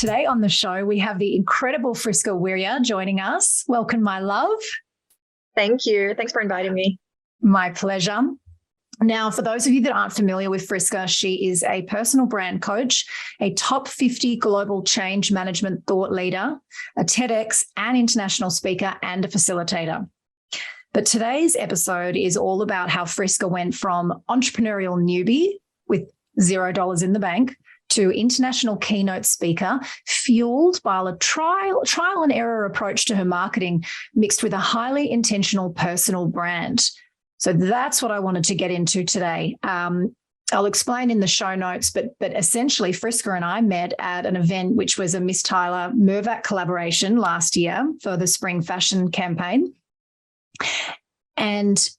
Today on the show, we have the incredible Friska Wirya joining us. Welcome, my love. Thank you. Thanks for inviting me. My pleasure. Now, for those of you that aren't familiar with Friska, she is a personal brand coach, a top 50 global change management thought leader, a TEDx and international speaker, and a facilitator. But today's episode is all about how Friska went from entrepreneurial newbie with $0 in the bank to international keynote speaker, fueled by a trial and error approach to her marketing, mixed with a highly intentional personal brand. So that's what I wanted to get into today. I'll explain in the show notes, but essentially Friska and I met at an event which was a Mys Tyler Mirvac collaboration last year for the spring fashion campaign. And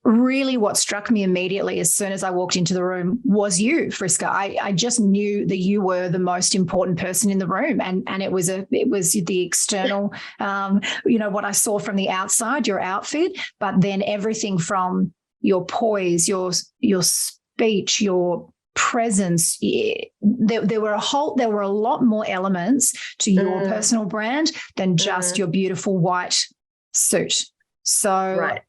really what struck me immediately as soon as I walked into the room was you, Friska. I just knew that you were the most important person in the room. And it was the external, what I saw from the outside, your outfit, but then everything from your poise, your speech, your presence. There were a lot more elements to your personal brand than just your beautiful white suit. So, right.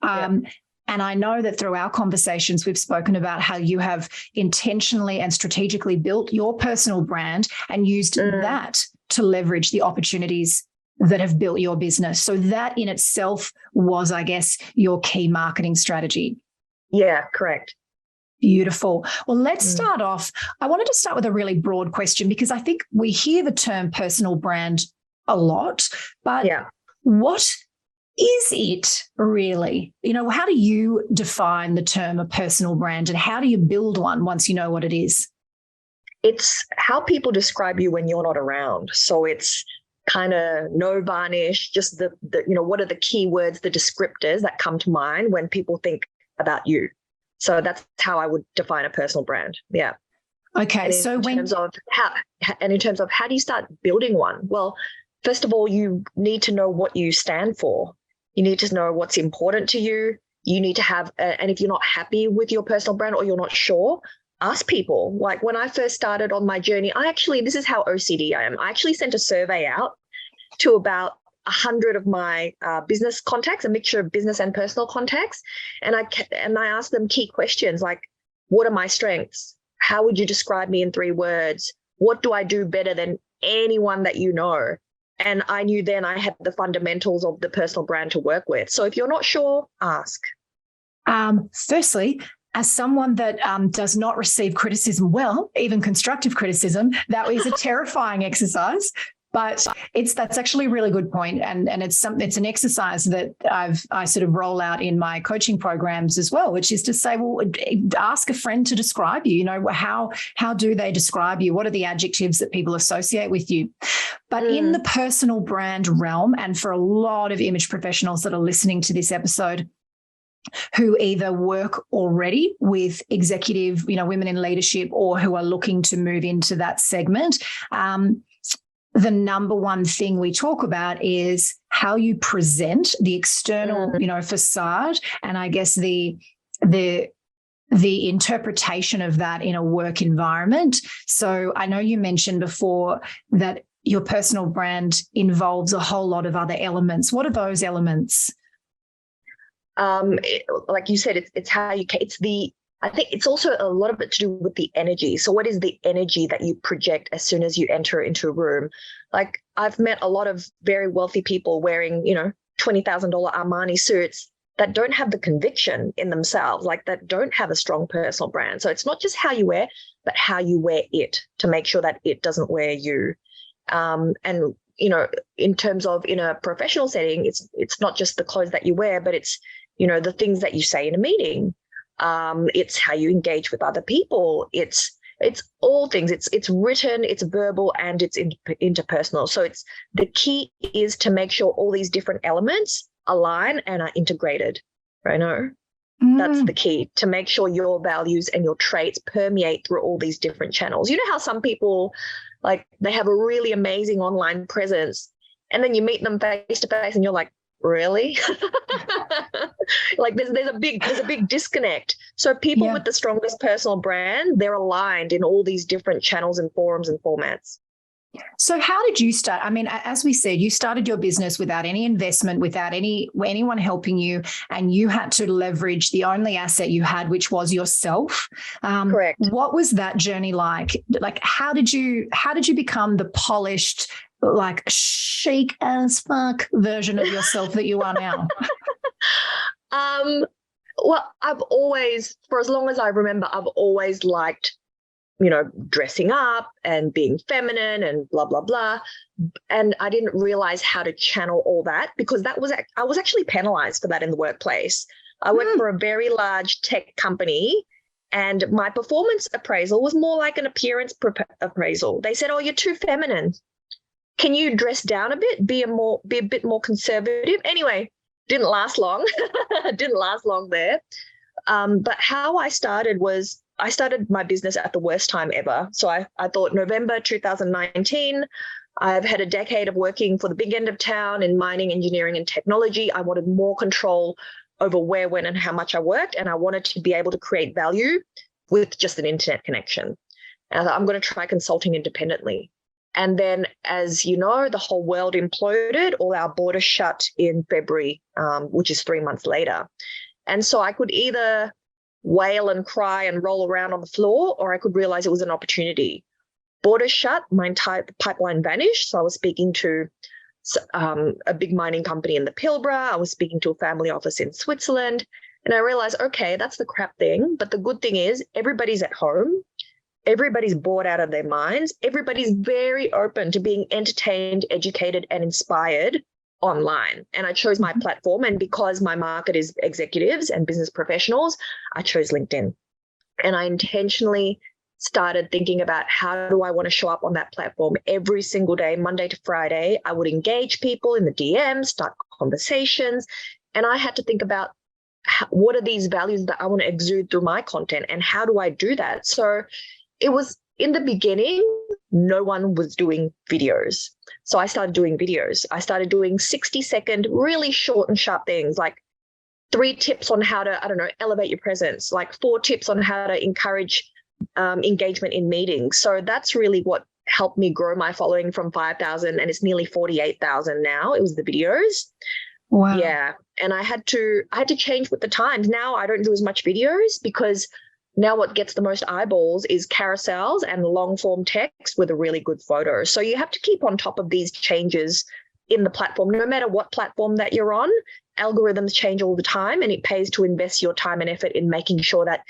And I know that through our conversations, we've spoken about how you have intentionally and strategically built your personal brand and used that to leverage the opportunities that have built your business. So that in itself was, I guess, your key marketing strategy. Yeah, correct. Beautiful. Well, let's start off. I wanted to start with a really broad question because I think we hear the term personal brand a lot, but what is it really? How do you define the term a personal brand and how do you build one once you know what it is? It's how people describe you when you're not around. So it's kind of no varnish, just the what are the keywords, the descriptors that come to mind when people think about you. So that's how I would define a personal brand. Yeah. Okay. In terms of how do you start building one? Well, first of all, you need to know what you stand for. You need to know what's important to you. You need to have, and if you're not happy with your personal brand or you're not sure, ask people. Like when I first started on my journey, this is how OCD I am. I actually sent a survey out to about 100 of my business contacts, a mixture of business and personal contacts. And I asked them key questions like, what are my strengths? How would you describe me in 3 words? What do I do better than anyone that you know? And I knew then I had the fundamentals of the personal brand to work with. So if you're not sure, ask. Firstly, as someone that does not receive criticism well, even constructive criticism, that is a terrifying exercise. But that's actually a really good point, and it's an exercise that I sort of roll out in my coaching programs as well, which is to say, well, ask a friend to describe you. How do they describe you? What are the adjectives that people associate with you? But in the personal brand realm, and for a lot of image professionals that are listening to this episode, who either work already with executive, women in leadership, or who are looking to move into that segment. The number one thing we talk about is how you present the external, facade, and I guess the interpretation of that in a work environment. So I know you mentioned before that your personal brand involves a whole lot of other elements. What are those elements? Like you said, I think it's also a lot of it to do with the energy. So what is the energy that you project as soon as you enter into a room? Like I've met a lot of very wealthy people wearing, $20,000 Armani suits that don't have the conviction in themselves, like that don't have a strong personal brand. So it's not just how you wear, but how you wear it to make sure that it doesn't wear you. And in terms of in a professional setting, it's not just the clothes that you wear, but it's, the things that you say in a meeting. It's how you engage with other people. It's all things. It's written, it's verbal, and it's interpersonal. So the key is to make sure all these different elements align and are integrated. Right? That's the key, to make sure your values and your traits permeate through all these different channels. You know how some people, like, they have a really amazing online presence, and then you meet them face to face, and you're like, really? Like there's a big disconnect. So people with the strongest personal brand, they're aligned in all these different channels and forums and formats. So how did you start? I mean, as we said, you started your business without any investment, without anyone helping you, and you had to leverage the only asset you had, which was yourself. Correct. What was that journey like? Like, how did you become the polished, like chic as fuck version of yourself that you are now? Well, I've always, for as long as I remember, I've always liked, dressing up and being feminine and blah, blah, blah. And I didn't realize how to channel all that, because I was actually penalized for that in the workplace. I worked for a very large tech company, and my performance appraisal was more like an appearance appraisal. They said, "Oh, you're too feminine. Can you dress down a bit, be a bit more conservative?" Anyway, didn't last long. Didn't last long there. But how I started was, I started my business at the worst time ever. So I thought November 2019, I've had a decade of working for the big end of town in mining, engineering, and technology. I wanted more control over where, when, and how much I worked. And I wanted to be able to create value with just an internet connection. And I thought, I'm going to try consulting independently. And then, as you know, the whole world imploded. All our borders shut in February, which is 3 months later. And so I could either wail and cry and roll around on the floor, or I could realize it was an opportunity. Borders shut, my entire pipeline vanished. So I was speaking to a big mining company in the Pilbara. I was speaking to a family office in Switzerland. And I realized, okay, that's the crap thing. But the good thing is everybody's at home. Everybody's bored out of their minds. Everybody's very open to being entertained, educated, and inspired online. And I chose my platform. And because my market is executives and business professionals, I chose LinkedIn. And I intentionally started thinking about, how do I want to show up on that platform every single day, Monday to Friday. I would engage people in the DMs, start conversations. And I had to think about, what are these values that I want to exude through my content, and how do I do that? So it was, in the beginning, no one was doing videos. So I started doing videos. I started doing 60-second, really short and sharp things, like 3 tips on how to, elevate your presence, like 4 tips on how to encourage engagement in meetings. So that's really what helped me grow my following from 5,000, and it's nearly 48,000 now. It was the videos. Wow. Yeah. And I had to change with the times. Now I don't do as much videos, because now what gets the most eyeballs is carousels and long form text with a really good photo. So you have to keep on top of these changes in the platform, no matter what platform that you're on. Algorithms change all the time, and it pays to invest your time and effort in making sure that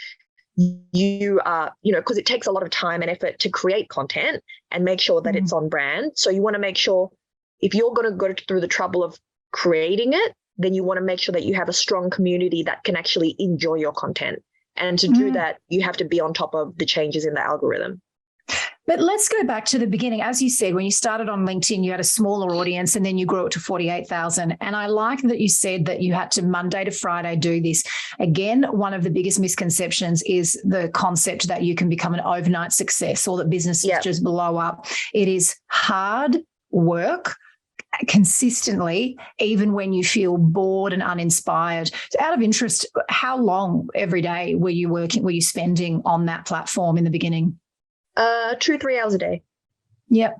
you are, because it takes a lot of time and effort to create content and make sure that it's on brand. So you want to make sure, if you're going to go through the trouble of creating it, then you want to make sure that you have a strong community that can actually enjoy your content. And to do that, you have to be on top of the changes in the algorithm. But let's go back to the beginning. As you said, when you started on LinkedIn, you had a smaller audience, and then you grew it to 48,000. And I like that you said that you had to Monday to Friday do this. Again, one of the biggest misconceptions is the concept that you can become an overnight success, or that businesses just blow up. It is hard work consistently, even when you feel bored and uninspired. So out of interest, how long every day were you spending on that platform in the beginning? 2-3 hours a day. Yep.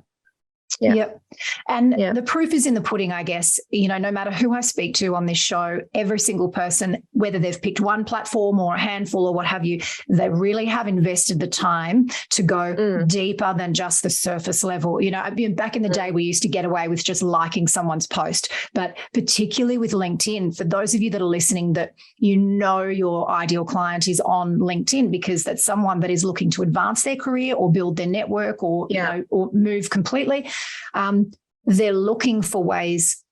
And the proof is in the pudding, I guess. No matter who I speak to on this show, every single person, whether they've picked one platform or a handful or what have you, they really have invested the time to go deeper than just the surface level. Back in the day, we used to get away with just liking someone's post, but particularly with LinkedIn, for those of you that are listening, that your ideal client is on LinkedIn, because that's someone that is looking to advance their career or build their network or or move completely. They're looking for ways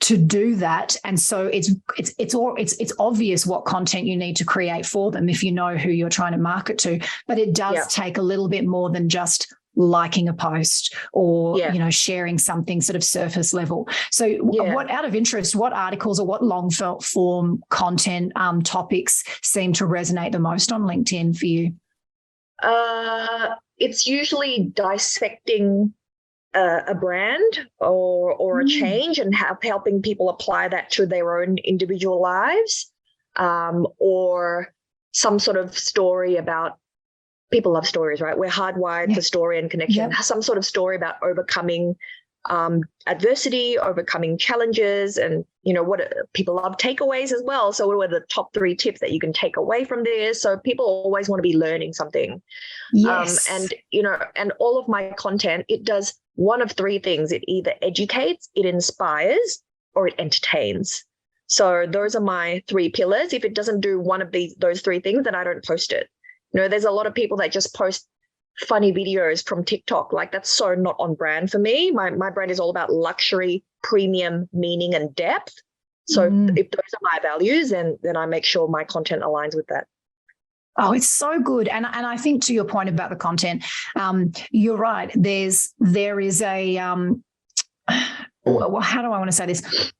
to do that, and so it's obvious what content you need to create for them if you know who you're trying to market to. But it does take a little bit more than just liking a post or sharing something sort of surface level. So, what, out of interest, what articles or what long form content topics seem to resonate the most on LinkedIn for you? It's usually dissecting a brand or a change, and helping people apply that to their own individual lives, or some sort of story about people love stories, right? We're hardwired for story and connection. Some sort of story about overcoming adversity, overcoming challenges, and what people love takeaways as well. So what are the top 3 tips that you can take away from this? So people always want to be learning something. Yes. And all of my content, it does one of 3 things. It either educates, it inspires, or it entertains. So those are my 3 pillars. If it doesn't do one of those 3 things, then I don't post it. There's a lot of people that just post funny videos from TikTok. Like, that's so not on brand for me. My brand is all about luxury, premium, meaning, and depth. So if those are my values, then I make sure my content aligns with that. Oh, it's so good. And I think, to your point about the content, you're right. There is a well, how do I want to say this?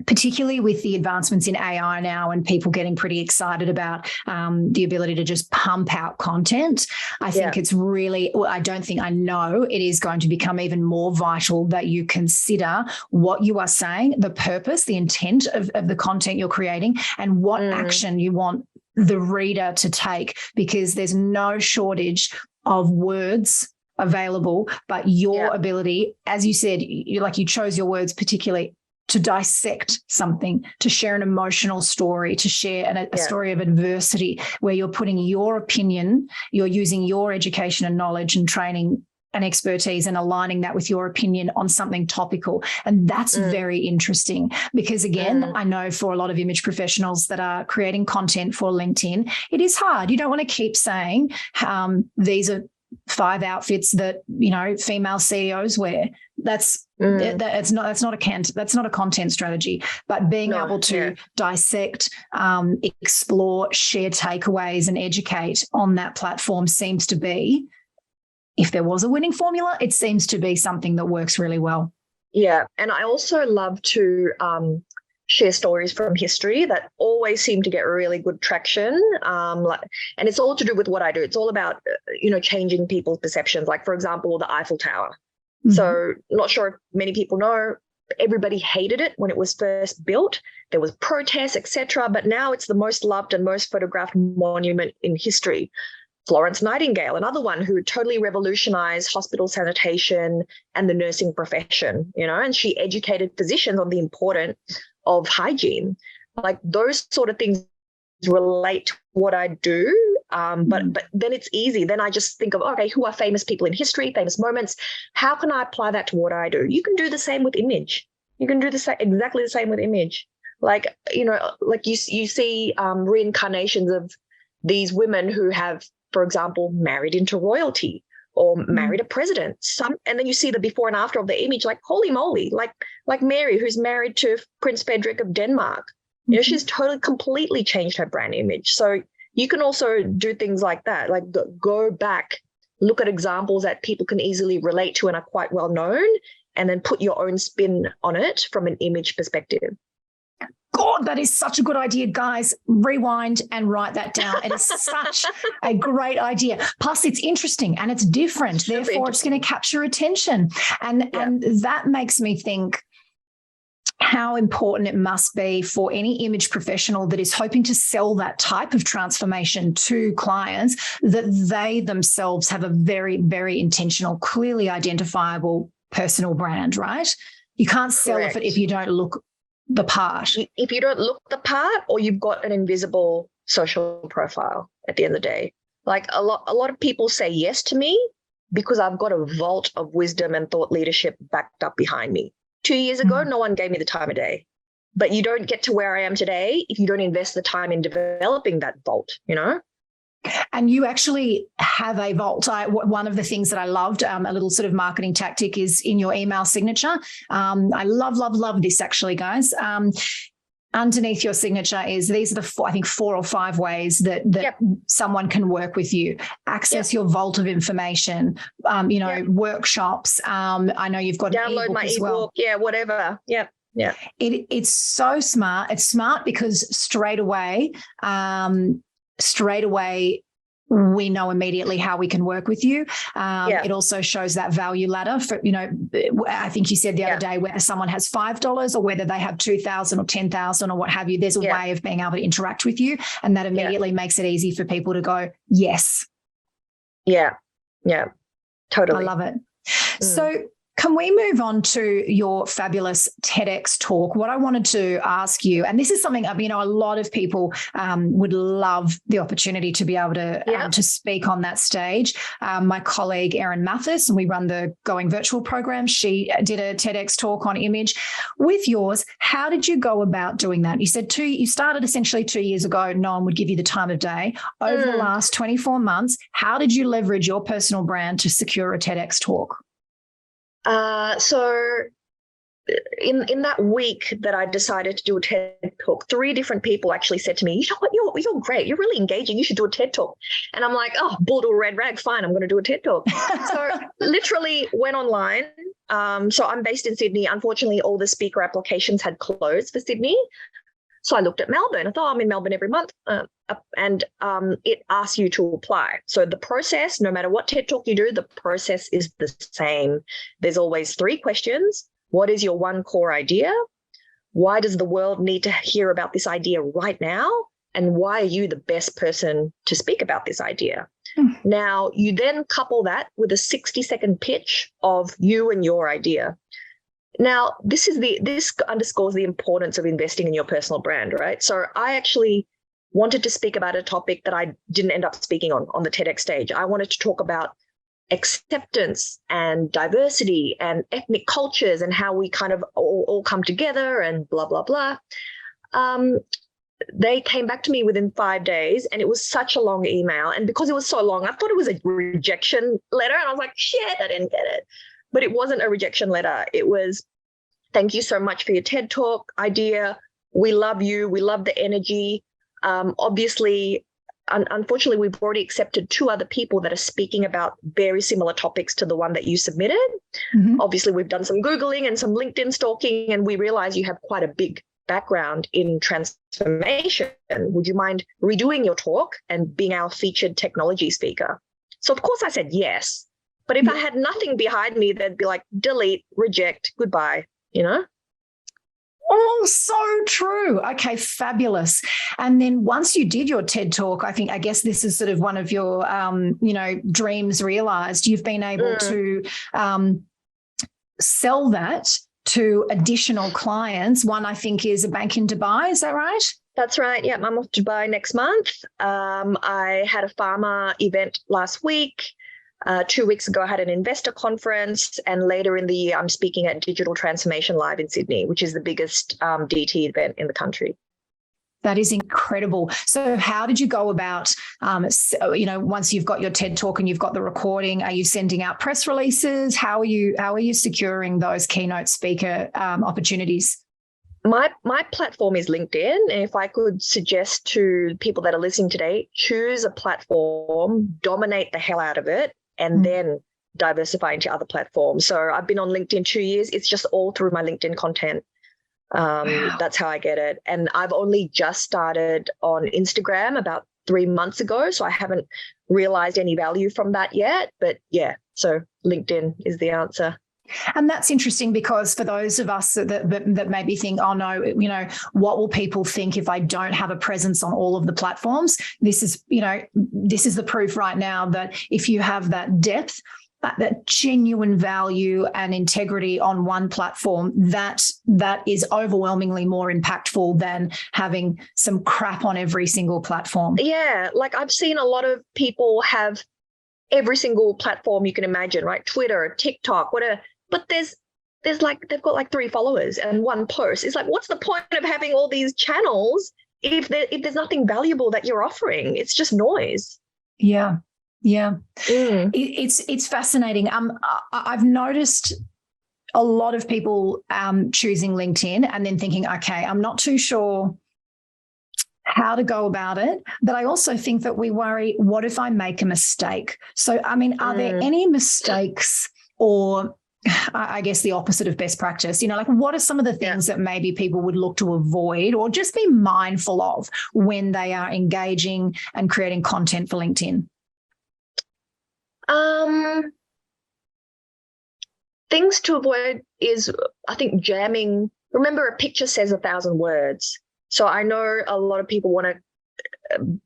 Particularly with the advancements in AI now and people getting pretty excited about the ability to just pump out content, I think it's really, I know it is going to become even more vital that you consider what you are saying, the purpose, the intent of the content you're creating, and what action you want the reader to take, because there's no shortage of words available, but your ability, as you said, you chose your words particularly, to dissect something, to share an emotional story, to share a story of adversity, where you're putting your opinion, you're using your education and knowledge and training and expertise and aligning that with your opinion on something topical. And that's very interesting, because, again, I know for a lot of image professionals that are creating content for LinkedIn, it is hard. You don't want to keep saying these are 5 outfits that female CEOs wear. That's not a content strategy. But being able to dissect, explore, share takeaways, and educate on that platform seems to be, if there was a winning formula, it seems to be something that works really well. Yeah, and I also love to share stories from history that always seem to get really good traction. And it's all to do with what I do. It's all about, changing people's perceptions. Like, for example, the Eiffel Tower. So not sure if many people know, everybody hated it when it was first built. There was protests, etc. But now it's the most loved and most photographed monument in history. Florence Nightingale, another one who totally revolutionized hospital sanitation and the nursing profession, and she educated physicians on the importance of hygiene. Like, those sort of things relate to what I do. But then it's easy. Then I just think of, okay, who are famous people in history, famous moments? How can I apply that to what I do? You can do the same with image. You can do exactly the same with image. Like, like you see reincarnations of these women who have, for example, married into royalty or married a president. And then you see the before and after of the image, like, holy moly, like Mary, who's married to Prince Frederick of Denmark. She's totally, completely changed her brand image. So you can also do things like that, like go back, look at examples that people can easily relate to and are quite well known, and then put your own spin on it from an image perspective. God, that is such a good idea, guys. Rewind and write that down. It is such a great idea. Plus, it's interesting and it's different. Therefore, it's going to capture attention. And that makes me think how important it must be for any image professional that is hoping to sell that type of transformation to clients, that they themselves have a very, very intentional, clearly identifiable personal brand, right? You can't sell it if you don't look the part. If you don't look the part, or you've got an invisible social profile at the end of the day. Like, a lot of people say yes to me because I've got a vault of wisdom and thought leadership backed up behind me. 2 years ago, no one gave me the time of day. But you don't get to where I am today if you don't invest the time in developing that vault, And you actually have a vault. One of the things that I loved, a little sort of marketing tactic, is in your email signature. I love this, actually, guys. Underneath your signature these are the 4 or 5 ways that someone can work with you. Access your vault of information, workshops. I know you've got download an ebook my as well. ebook, whatever. Yeah. It's so smart. It's smart because straight away, we know immediately how we can work with you. It also shows that value ladder for, I think you said the other day, whether someone has $5 or whether they have 2,000 or 10,000 or what have you, there's a way of being able to interact with you. And that immediately makes it easy for people to go, yes, Yeah. Yeah. Totally. I love it. So can we move on to your fabulous TEDx talk? What I wanted to ask you, and this is something, a lot of people would love the opportunity to be able to speak on that stage. My colleague, Erin Mathis, and we run the Going Virtual program, she did a TEDx talk on image. With yours, how did you go about doing that? You said you started essentially 2 years ago. No one would give you the time of day. Over the last 24 months, how did you leverage your personal brand to secure a TEDx talk? So in that week that I decided to do a TED talk, 3 different people actually said to me, you know what, you're great. You're really engaging. You should do a TED talk. And I'm like, oh, bull to a red rag. Fine. I'm going to do a TED talk. So literally went online. So I'm based in Sydney. Unfortunately, all the speaker applications had closed for Sydney. So I looked at Melbourne. I thought, I'm in Melbourne every month. And it asks you to apply. So the process, no matter what TED Talk you do, the process is the same. There's always 3 questions. What is your one core idea? Why does the world need to hear about this idea right now? And why are you the best person to speak about this idea? Now, you then couple that with a 60-second pitch of you and your idea. Now, this underscores the importance of investing in your personal brand, right? So I actually wanted to speak about a topic that I didn't end up speaking on the TEDx stage. I wanted to talk about acceptance and diversity and ethnic cultures and how we kind of all come together and blah, blah, blah. They came back to me within 5 days, and it was such a long email. And because it was so long, I thought it was a rejection letter. And I was like, shit, I didn't get it. But it wasn't a rejection letter. It was, thank you so much for your TED Talk idea. We love you. We love the energy. Obviously, unfortunately, we've already accepted 2 other people that are speaking about very similar topics to the one that you submitted. Obviously, we've done some Googling and some LinkedIn stalking, and we realize you have quite a big background in transformation. Would you mind redoing your talk and being our featured technology speaker? So, of course, I said yes. But if I had nothing behind me, they'd be like, delete, reject, goodbye, Oh, so true. Okay, fabulous. And then once you did your TED Talk, I guess this is sort of one of your, dreams realized. You've been able to sell that to additional clients. One, I think, is a bank in Dubai. Is that right? That's right. Yeah, I'm off to Dubai next month. I had a pharma event last week. 2 weeks ago, I had an investor conference, and later in the year, I'm speaking at Digital Transformation Live in Sydney, which is the biggest DT event in the country. That is incredible. So how did you go about, once you've got your TED Talk and you've got the recording, are you sending out press releases? How are you securing those keynote speaker opportunities? My platform is LinkedIn. And if I could suggest to people that are listening today, choose a platform, dominate the hell out of it, and then diversify into other platforms. So I've been on LinkedIn 2 years. It's just all through my LinkedIn content. That's how I get it. And I've only just started on Instagram about 3 months ago. So I haven't realized any value from that yet. But yeah, so LinkedIn is the answer. And that's interesting because for those of us that maybe think, oh no, what will people think if I don't have a presence on all of the platforms? This is the proof right now that if you have that depth, that genuine value and integrity on one platform, that is overwhelmingly more impactful than having some crap on every single platform. Yeah, like I've seen a lot of people have every single platform you can imagine, right? Twitter, TikTok, whatever. But they've got like 3 followers and 1 post. It's like, what's the point of having all these channels if there's nothing valuable that you're offering? It's just noise. Yeah. It's fascinating. I've noticed a lot of people choosing LinkedIn and then thinking, okay, I'm not too sure how to go about it. But I also think that we worry, what if I make a mistake? So, are there any mistakes or I guess the opposite of best practice, what are some of the things that maybe people would look to avoid or just be mindful of when they are engaging and creating content for LinkedIn? Things to avoid is, I think, jamming. Remember, a picture says 1,000 words. So I know a lot of people want to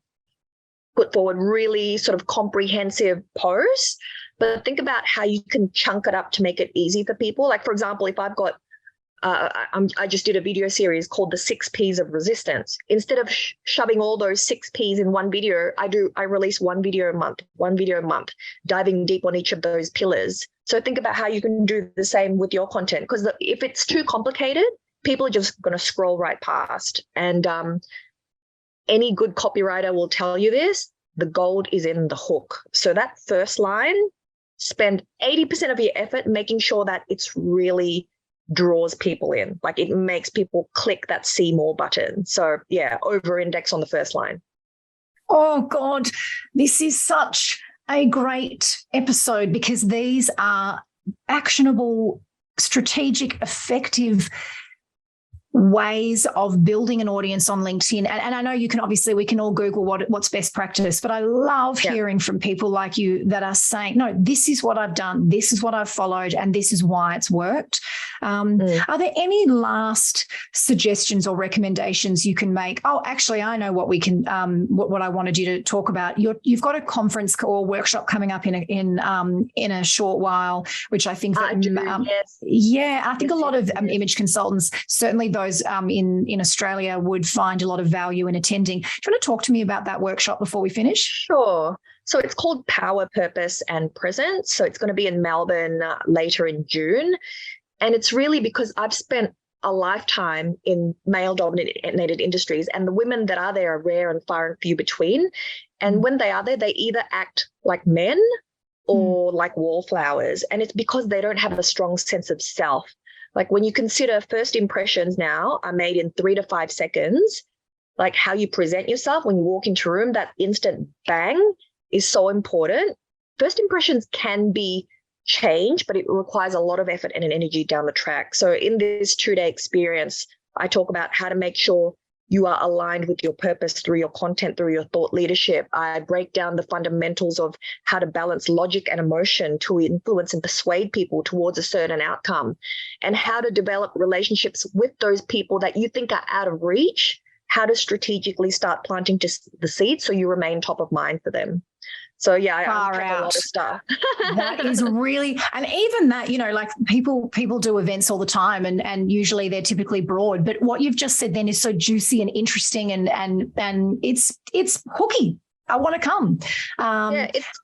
put forward really sort of comprehensive posts, but think about how you can chunk it up to make it easy for people. Like, for example, if I've got, I just did a video series called the 6 Ps of resistance. Instead of shoving all those 6 Ps in one video, I release one video a month, diving deep on each of those pillars. So think about how you can do the same with your content, because if it's too complicated, people are just going to scroll right past. And any good copywriter will tell you this, the gold is in the hook. So that first line, spend 80% of your effort making sure that it's really draws people in, like it makes people click that see more button. So yeah, over index on the first line. Oh God, this is such a great episode, because these are actionable, strategic, effective ways of building an audience on LinkedIn. And I know we can all Google what's best practice, but I love hearing from people like you that are saying, no, this is what I've done, this is what I've followed, and this is why it's worked. Are there any last suggestions or recommendations you can make? Oh, actually, I know what we can, what I wanted you to talk about. You've got a conference or workshop coming up in a short while, which I think that, yes. I think a lot of image consultants, certainly those in Australia, would find a lot of value in attending. Do you want to talk to me about that workshop before we finish? Sure. So it's called Power, Purpose and Presence. So it's going to be in Melbourne later in June. And it's really because I've spent a lifetime in male-dominated industries, and the women that are there are rare and far and few between. And when they are there, they either act like men or like wallflowers. And it's because they don't have a strong sense of self. Like when you consider first impressions now are made in 3 to 5 seconds, like how you present yourself when you walk into a room, that instant bang is so important. First impressions can be changed, but it requires a lot of effort and an energy down the track. So in this 2-day experience, I talk about how to make sure you are aligned with your purpose through your content, through your thought leadership. I break down the fundamentals of how to balance logic and emotion to influence and persuade people towards a certain outcome, and how to develop relationships with those people that you think are out of reach, how to strategically start planting the seeds so you remain top of mind for them. So yeah, I unpack a lot of stuff. That is really, and even that, like people do events all the time, and usually they're typically broad. But what you've just said then is so juicy and interesting, and it's hooky. I want to come.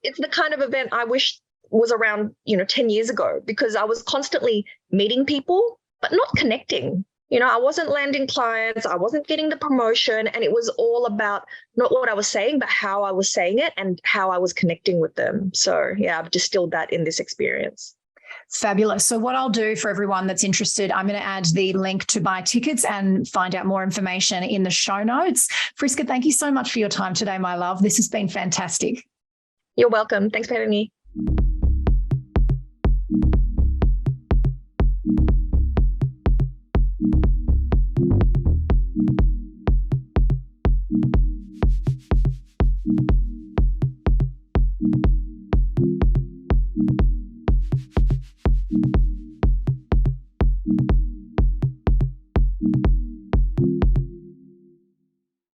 It's the kind of event I wish was around 10 years ago, because I was constantly meeting people but not connecting. I wasn't landing clients, I wasn't getting the promotion, and it was all about not what I was saying, but how I was saying it and how I was connecting with them. So yeah, I've distilled that in this experience. Fabulous. So what I'll do for everyone that's interested, I'm going to add the link to buy tickets and find out more information in the show notes. Friska, thank you so much for your time today, my love. This has been fantastic. You're welcome. Thanks for having me.